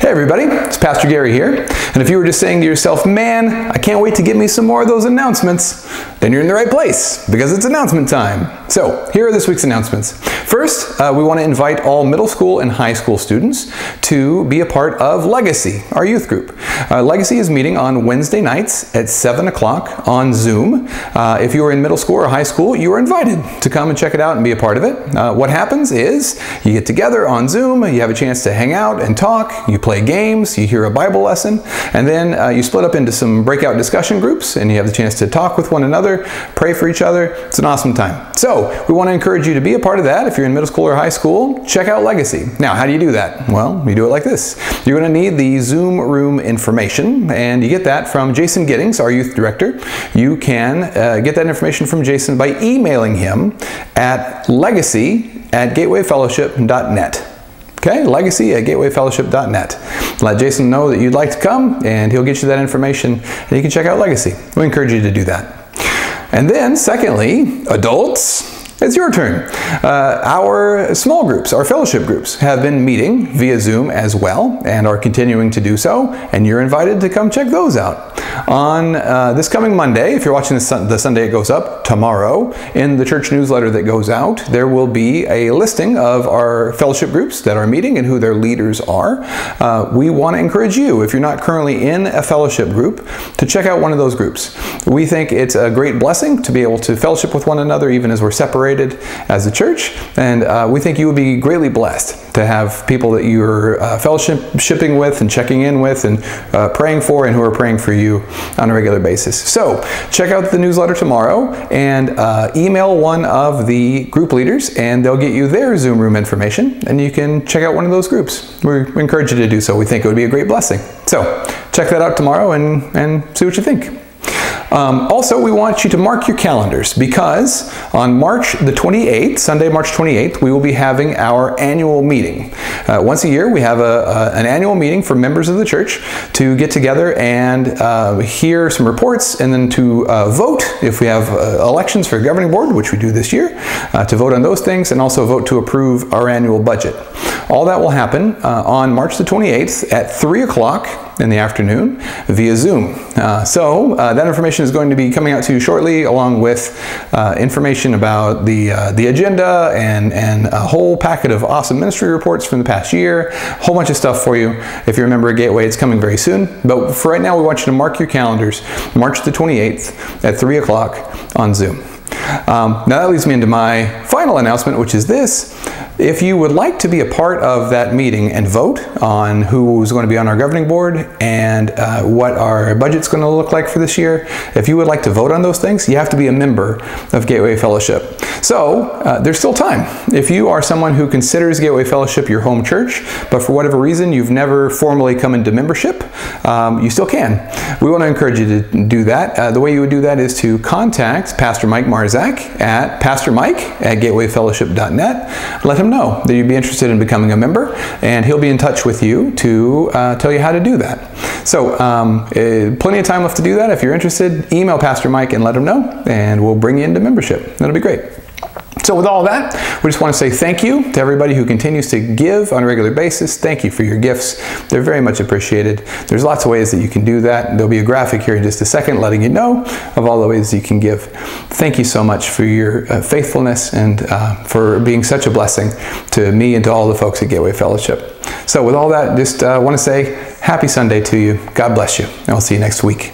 Hey everybody, it's Pastor Gary here. And if you were just saying to yourself, man, I can't wait to get me some more of those announcements, then you're in the right place because it's announcement time. So here are this week's announcements. First, we want to invite all middle school and high school students to be a part of Legacy, our youth group. Legacy is meeting on Wednesday nights at 7 o'clock on Zoom. If you are in middle school or high school, you are invited to come and check it out and be a part of it. What happens is you get together on Zoom, you have a chance to hang out and talk, you play games, you hear a Bible lesson, and then you split up into some breakout discussion groups and you have the chance to talk with one another, pray for each other. It's an awesome time. So we want to encourage you to be a part of that. If you're in middle school or high school, check out Legacy. Now, how do you do that? Well, you do it like this. You're going to need the Zoom room information, and you get that from Jason Giddings, our youth director. You can get that information from Jason by emailing him at legacy@gatewayfellowship.net. Okay, legacy@gatewayfellowship.net. Let Jason know that you'd like to come, and he'll get you that information, and you can check out Legacy. We encourage you to do that. And then, secondly, adults, it's your turn. Our small groups, our fellowship groups, have been meeting via Zoom as well and are continuing to do so, and you're invited to come check those out. On this coming Monday, if you're watching the Sunday it goes up, tomorrow, in the church newsletter that goes out, there will be a listing of our fellowship groups that are meeting and who their leaders are. We want to encourage you, if you're not currently in a fellowship group, to check out one of those groups. We think it's a great blessing to be able to fellowship with one another even as we're separated as a church, and we think you would be greatly blessed to have people that you're fellowshipping with and checking in with and praying for, and who are praying for you on a regular basis. So check out the newsletter tomorrow and email one of the group leaders, and they'll get you their Zoom room information, and you can check out one of those groups. We encourage you to do so. We think it would be a great blessing. So check that out tomorrow and see what you think. Also, we want you to mark your calendars, because on March the 28th, Sunday, March 28th, we will be having our annual meeting. Once a year, we have an annual meeting for members of the church to get together and hear some reports, and then to vote if we have elections for governing board, which we do this year, to vote on those things, and also vote to approve our annual budget. All that will happen on March the 28th at 3 o'clock in the afternoon via Zoom. So that information is going to be coming out to you shortly, along with information about the agenda and a whole packet of awesome ministry reports from the past year, a whole bunch of stuff for you. If you're a member of Gateway, it's coming very soon. But for right now, we want you to mark your calendars, March the 28th at 3 o'clock on Zoom. Now that leads me into my final announcement, which is this. If you would like to be a part of that meeting and vote on who's going to be on our governing board and what our budget's going to look like for this year, if you would like to vote on those things, you have to be a member of Gateway Fellowship. So there's still time. If you are someone who considers Gateway Fellowship your home church, but for whatever reason you've never formally come into membership, you still can. We want to encourage you to do that. The way you would do that is to contact Pastor Mike Marzak at pastormike@gatewayfellowship.net. Let him know that you'd be interested in becoming a member, and he'll be in touch with you to tell you how to do that. So plenty of time left to do that. If you're interested, email Pastor Mike and let him know, and we'll bring you into membership. That'll be great. So with all that, we just want to say thank you to everybody who continues to give on a regular basis. Thank you for your gifts. They're very much appreciated. There's lots of ways that you can do that. There'll be a graphic here in just a second letting you know of all the ways you can give. Thank you so much for your faithfulness and for being such a blessing to me and to all the folks at Gateway Fellowship. So with all that, just want to say happy Sunday to you. God bless you, and we'll see you next week.